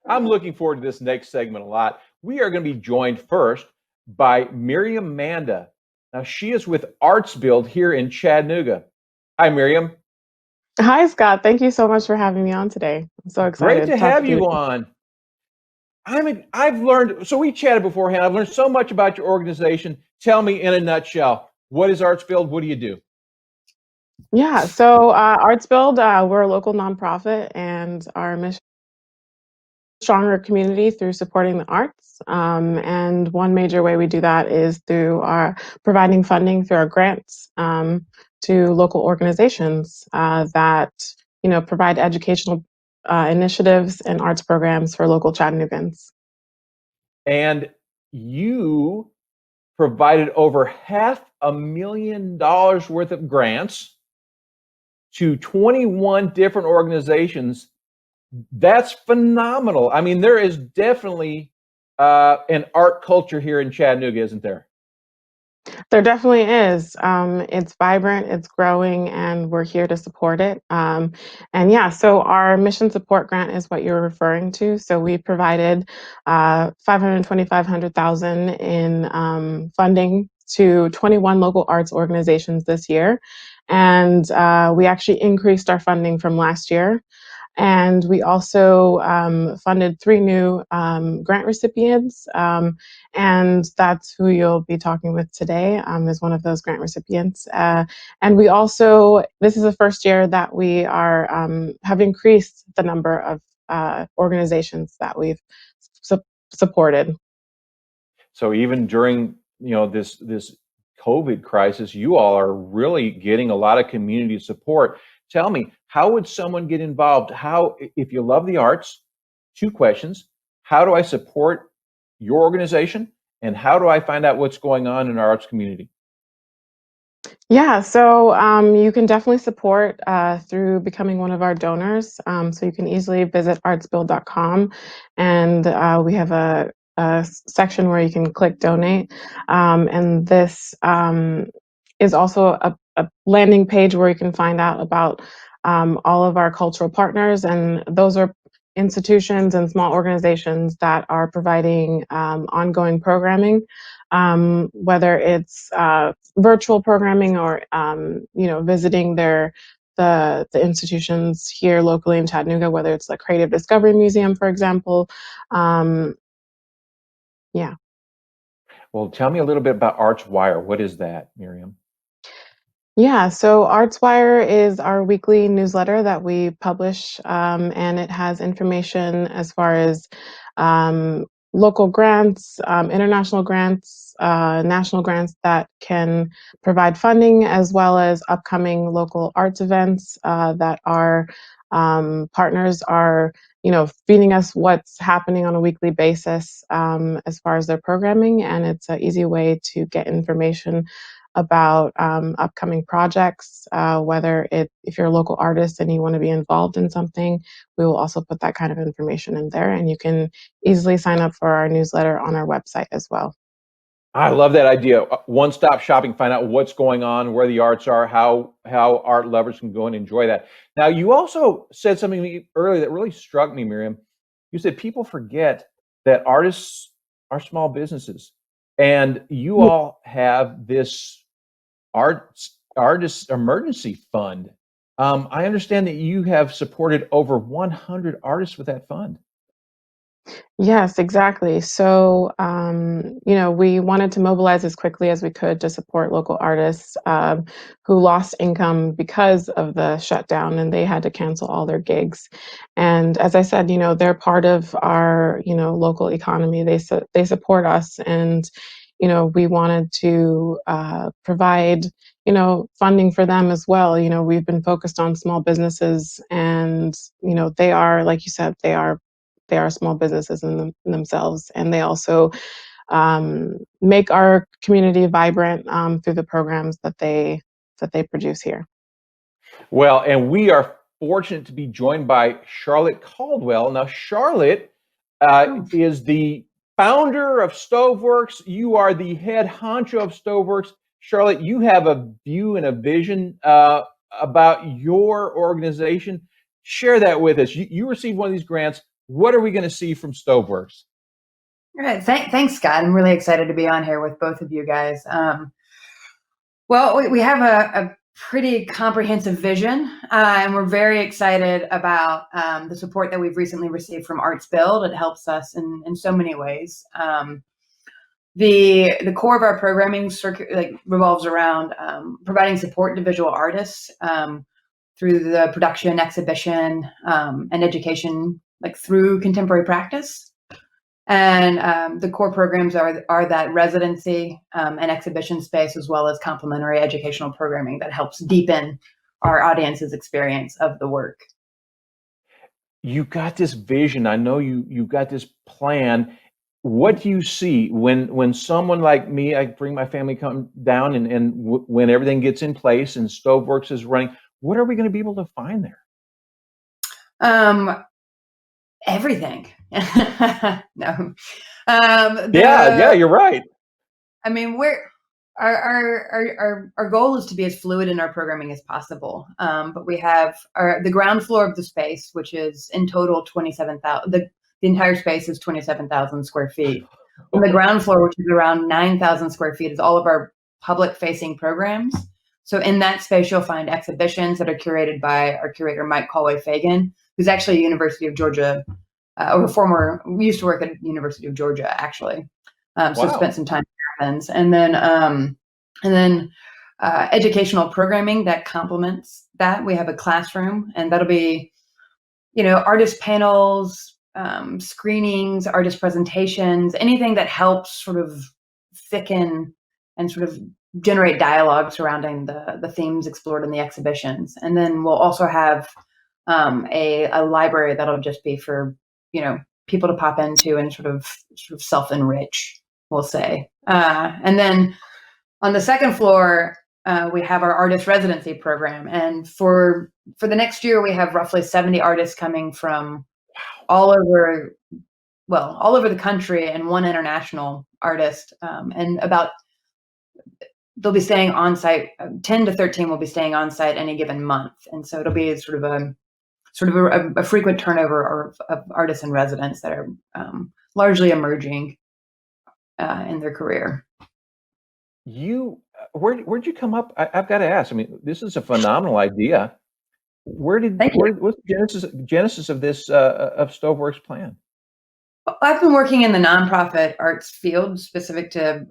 I'm looking forward to this next segment a lot. We are going to be joined first by Miriam Manda. Now, she is with ArtsBuild here in Chattanooga. Hi, Miriam. Hi, Scott. Thank you so much for having me on today. I'm so Great excited to to talk have with you. you on. I've learned, so we chatted beforehand. I've learned so much about your organization. Tell me in a nutshell, what is ArtsBuild? What do you do? Yeah, so ArtsBuild, we're a local nonprofit, and our mission is stronger community through supporting the arts. And one major way we do that is through our providing funding through our grants to local organizations that provide educational initiatives and arts programs for local Chattanoogans. And you provided over $500,000 worth of grants to 21 different organizations. That's phenomenal. I mean, there is definitely an art culture here in Chattanooga, isn't there? There definitely is. It's vibrant, it's growing, and we're here to support it. And yeah, so our mission support grant is what you're referring to. So we provided 500,000 in funding to 21 local arts organizations this year. And we actually increased our funding from last year. And we also funded 3 new grant recipients. And that's who you'll be talking with today, is one of those grant recipients. And we also, this is the first year that we are have increased the number of organizations that we've su- supported. So even during this COVID crisis, you all are really getting a lot of community support. Tell me, how would someone get involved? How, if you love the arts, 2 questions. How do I support your organization? And how do I find out what's going on in our arts community? Yeah, so you can definitely support through becoming one of our donors. So you can easily visit artsbuild.com, and we have a section where you can click donate. And this is also a landing page where you can find out about all of our cultural partners, and those are institutions and small organizations that are providing ongoing programming, whether it's virtual programming or visiting the institutions here locally in Chattanooga, whether it's the Creative Discovery Museum, for example. Um, yeah. Well, tell me a little bit about Archwire. What is that, Miriam? Yeah, so Artswire is our weekly newsletter that we publish, and it has information as far as local grants, international grants, national grants that can provide funding, as well as upcoming local arts events that our partners are, feeding us what's happening on a weekly basis as far as their programming, and it's an easy way to get information about upcoming projects, whether if you're a local artist and you want to be involved in something, we will also put that kind of information in there, and you can easily sign up for our newsletter on our website as well. I love that idea. One-stop shopping, find out what's going on, where the arts are, how art lovers can go and enjoy that. Now, you also said something to me earlier that really struck me, Miriam. You said people forget that artists are small businesses, and you all have this artist emergency fund. I understand that you have supported over 100 artists with that fund. Yes, exactly. So, we wanted to mobilize as quickly as we could to support local artists who lost income because of the shutdown, and they had to cancel all their gigs. And as I said, they're part of our, local economy. They support us, and we wanted to provide, funding for them as well. We've been focused on small businesses, and they are, like you said, they are small businesses in themselves, and they also make our community vibrant through the programs that they produce here. Well, and we are fortunate to be joined by Charlotte Caldwell. Now, Charlotte Oh. is the founder of Stoveworks. You are the head honcho of Stoveworks. Charlotte, you have a view and a vision about your organization. Share that with us. You received one of these grants. What are we going to see from Stoveworks? All right. Thanks, Scott. I'm really excited to be on here with both of you guys. Well, we have a pretty comprehensive vision, and we're very excited about the support that we've recently received from ArtsBuild. It helps us in so many ways. The core of our programming revolves around providing support to visual artists through the production, exhibition, and education, like through contemporary practice. And the core programs are that residency and exhibition space, as well as complementary educational programming that helps deepen our audience's experience of the work. You got this vision. I know you got this plan. What do you see when someone like me, I bring my family come down, and when everything gets in place and Stoveworks is running, what are we going to be able to find there? Everything. No. Yeah, you're right. I mean, our goal is to be as fluid in our programming as possible. But we have the ground floor of the space, which is in total 27,000. The entire space is 27,000 square feet. On the ground floor, which is around 9,000 square feet, is all of our public-facing programs. So in that space, you'll find exhibitions that are curated by our curator, Mike Colway-Fagan, who's actually a University of Georgia, used to work at University of Georgia, actually. So spent some time in Athens. And then educational programming that complements that. We have a classroom, and that'll be, artist panels, screenings, artist presentations, anything that helps sort of thicken and sort of generate dialogue surrounding the themes explored in the exhibitions. And then we'll also have a library that'll just be for, people to pop into and sort of self-enrich, we'll say. And then on the second floor, we have our artist residency program. And for the next year, we have roughly 70 artists coming from all over the country, and one international artist. And they'll be staying on site. 10 to 13 will be staying on site any given month. And so it'll be sort of a frequent turnover of artists and residents that are largely emerging in their career. Where'd you come up? I've got to ask. I mean, this is a phenomenal idea. What's the genesis of this of Stoveworks plan? I've been working in the nonprofit arts field, specific to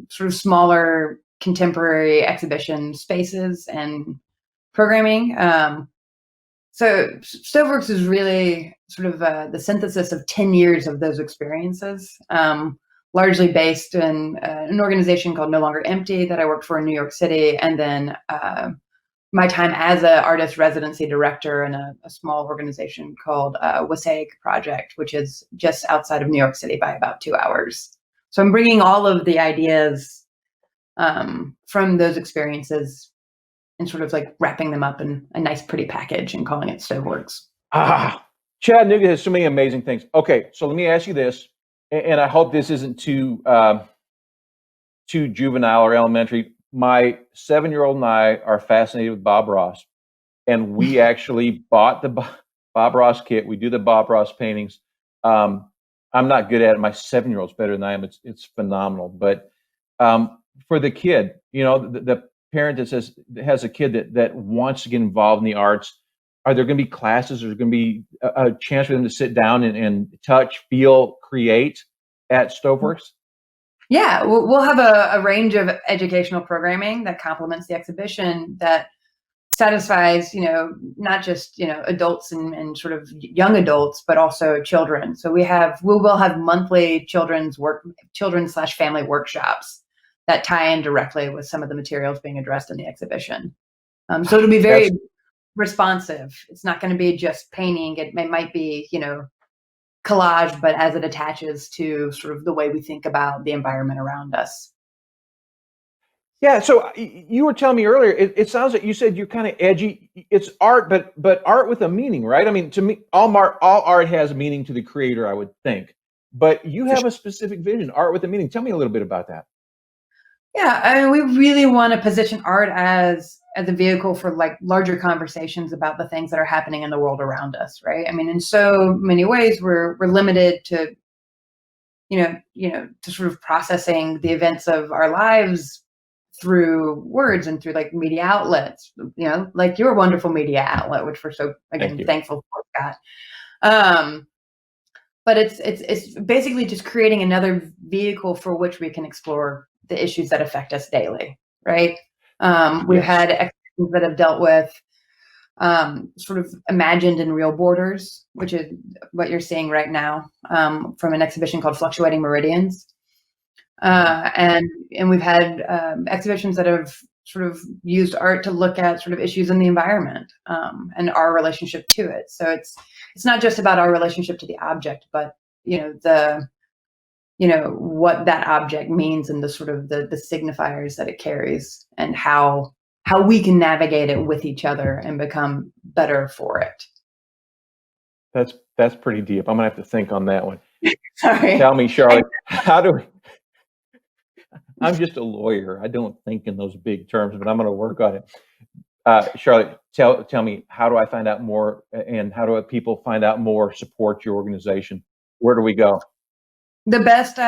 sort of smaller contemporary exhibition spaces and programming. So Stoveworks is really sort of the synthesis of 10 years of those experiences, largely based in an organization called No Longer Empty that I worked for in New York City, and then my time as an artist residency director in a small organization called Wasaic Project, which is just outside of New York City by about 2 hours. So I'm bringing all of the ideas from those experiences and sort of like wrapping them up in a nice, pretty package and calling it Stoveworks. Chattanooga has so many amazing things. Okay, so let me ask you this, and I hope this isn't too juvenile or elementary. My 7-year-old and I are fascinated with Bob Ross, and we actually bought the Bob Ross kit. We do the Bob Ross paintings. I'm not good at it. My 7-year-old's better than I am. It's phenomenal. But for the kid, the parent that has a kid that wants to get involved in the arts, are there going to be classes? Or is there going to be a chance for them to sit down and touch, feel, create at Stoveworks? Yeah, we'll have a range of educational programming that complements the exhibition, that satisfies, not just, adults and sort of young adults, but also children. So we will have monthly children/family workshops that tie in directly with some of the materials being addressed in the exhibition. So it'll be very responsive. It's not going to be just painting. It might be, collage, but as it attaches to sort of the way we think about the environment around us. Yeah. So you were telling me earlier, it sounds like you said you're kind of edgy. It's art, but art with a meaning, right? I mean, to me, all art has meaning to the creator, I would think. But you have a specific vision, art with a meaning. Tell me a little bit about that. Yeah, I mean, we really want to position art as a vehicle for like larger conversations about the things that are happening in the world around us, right? I mean, in so many ways, we're limited to to sort of processing the events of our lives through words and through like media outlets, like your wonderful media outlet, which we're so Thank again you. thankful for, Scott. Um, but it's basically just creating another vehicle for which we can explore the issues that affect us daily, right? We've Yes. had exhibitions that have dealt with sort of imagined and real borders, which is what you're seeing right now, from an exhibition called Fluctuating Meridians. And we've had exhibitions that have sort of used art to look at sort of issues in the environment, and our relationship to it. So it's not just about our relationship to the object, but the what that object means and the sort of the signifiers that it carries, and how we can navigate it with each other and become better for it. That's pretty deep. I'm gonna have to think on that one. Sorry. Tell me, Charlotte, how do I'm just a lawyer. I don't think in those big terms, but I'm going to work on it. Charlotte, tell me, how do I find out more, and how do people find out more, support your organization? Where do we go? The best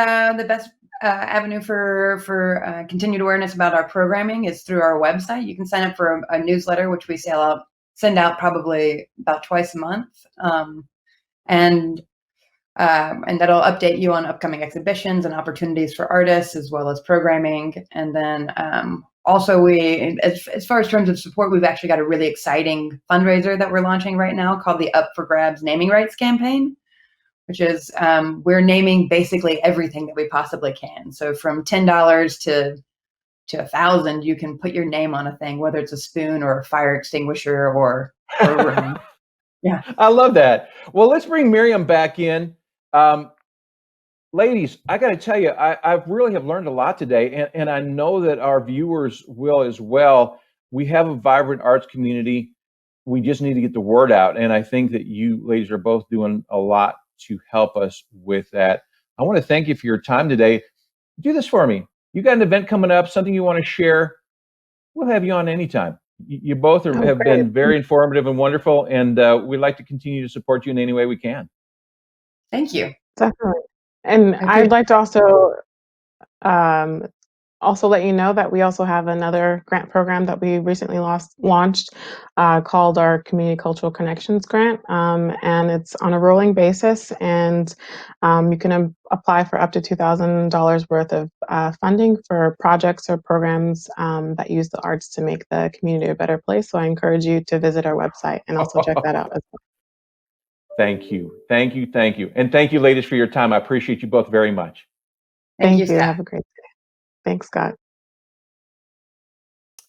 avenue for continued awareness about our programming is through our website. You can sign up for a newsletter, which we send out probably about twice a month, and and that'll update you on upcoming exhibitions and opportunities for artists, as well as programming. And then also, as far as terms of support, we've actually got a really exciting fundraiser that we're launching right now called the Up for Grabs Naming Rights Campaign, which is we're naming basically everything that we possibly can. So from $10 to 1,000, you can put your name on a thing, whether it's a spoon or a fire extinguisher or a ring. Yeah. I love that. Well, let's bring Miriam back in. Ladies, I got to tell you, I really have learned a lot today, and I know that our viewers will as well. We have a vibrant arts community. We just need to get the word out, and I think that you ladies are both doing a lot to help us with that. I want to thank you for your time today. Do this for me. You got an event coming up, something you want to share? We'll have you on anytime. You both Oh, have great. been very informative and wonderful, and we'd like to continue to support you in any way we can. Thank you. Definitely. And I appreciate I'd like to um, also let you know that we also have another grant program that we recently launched called our Community Cultural Connections Grant. And it's on a rolling basis, and you can apply for up to $2,000 worth of funding for projects or programs that use the arts to make the community a better place. So I encourage you to visit our website and also check that out as well. Thank you. Thank you. Thank you. And thank you, ladies, for your time. I appreciate you both very much. Thank you, Thank you. Scott. Have a great day. Thanks, Scott.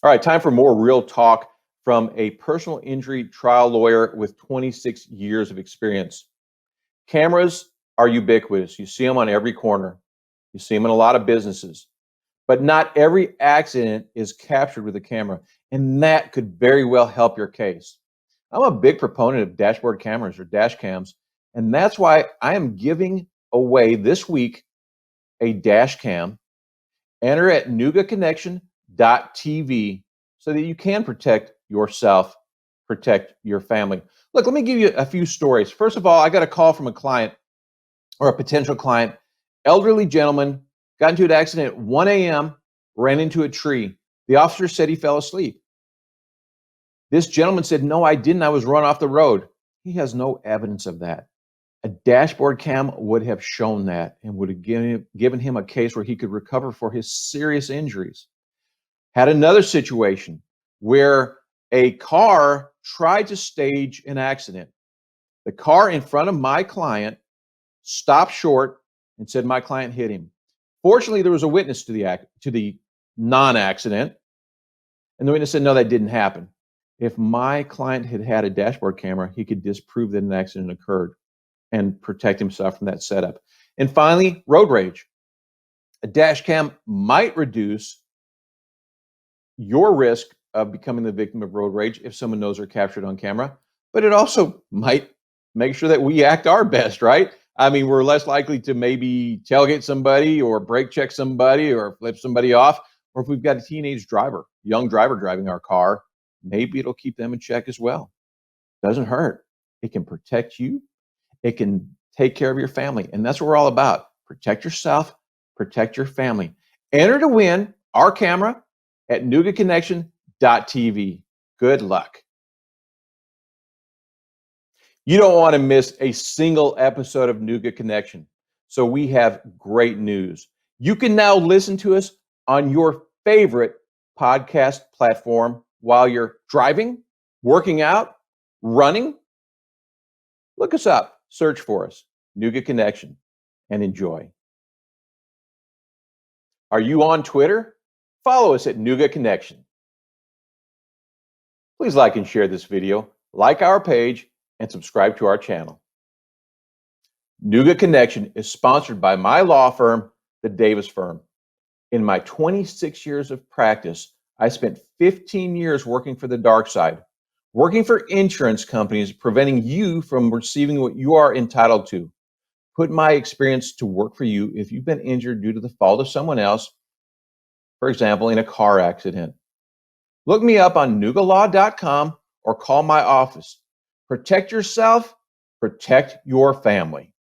All right, time for more real talk from a personal injury trial lawyer with 26 years of experience. Cameras are ubiquitous. You see them on every corner. You see them in a lot of businesses. But not every accident is captured with a camera, and that could very well help your case. I'm a big proponent of dashboard cameras, or dash cams, and that's why I am giving away this week a dash cam. Enter at noogaconnection.tv so that you can protect yourself, protect your family. Look, let me give you a few stories. First of all, I got a call from a client, or a potential client, elderly gentleman, got into an accident at 1 a.m., ran into a tree. The officer said he fell asleep. This gentleman said, "No, I didn't. I was run off the road." He has no evidence of that. A dashboard cam would have shown that and would have given him a case where he could recover for his serious injuries. Had another situation where a car tried to stage an accident. The car in front of my client stopped short and said my client hit him. Fortunately, there was a witness to the non-accident, and the witness said, "No, that didn't happen." If my client had had a dashboard camera, he could disprove that an accident occurred and protect himself from that setup. And finally, road rage. A dash cam might reduce your risk of becoming the victim of road rage if someone knows they're captured on camera, but it also might make sure that we act our best, right? I mean, we're less likely to maybe tailgate somebody or brake check somebody or flip somebody off Or if we've got a teenage driver, young driver driving our car, maybe it'll keep them in check as well. Doesn't hurt. It can protect you. It can take care of your family. And that's what we're all about. Protect yourself, protect your family. Enter to win our camera at NoogaConnection.tv. Good luck. You don't want to miss a single episode of Nooga Connection. So we have great news. You can now listen to us on your favorite podcast platform while you're driving, working out, running. Look us up, search for us, Nooga Connection, and enjoy. Are you on Twitter? Follow us at Nooga Connection. Please like and share this video, like our page, and subscribe to our channel. Nooga Connection is sponsored by my law firm, the Davis Firm. In my 26 years of practice, I spent 15 years working for the dark side, working for insurance companies, preventing you from receiving what you are entitled to. Put my experience to work for you if you've been injured due to the fault of someone else, for example, in a car accident. Look me up on noogalaw.com or call my office. Protect yourself, protect your family.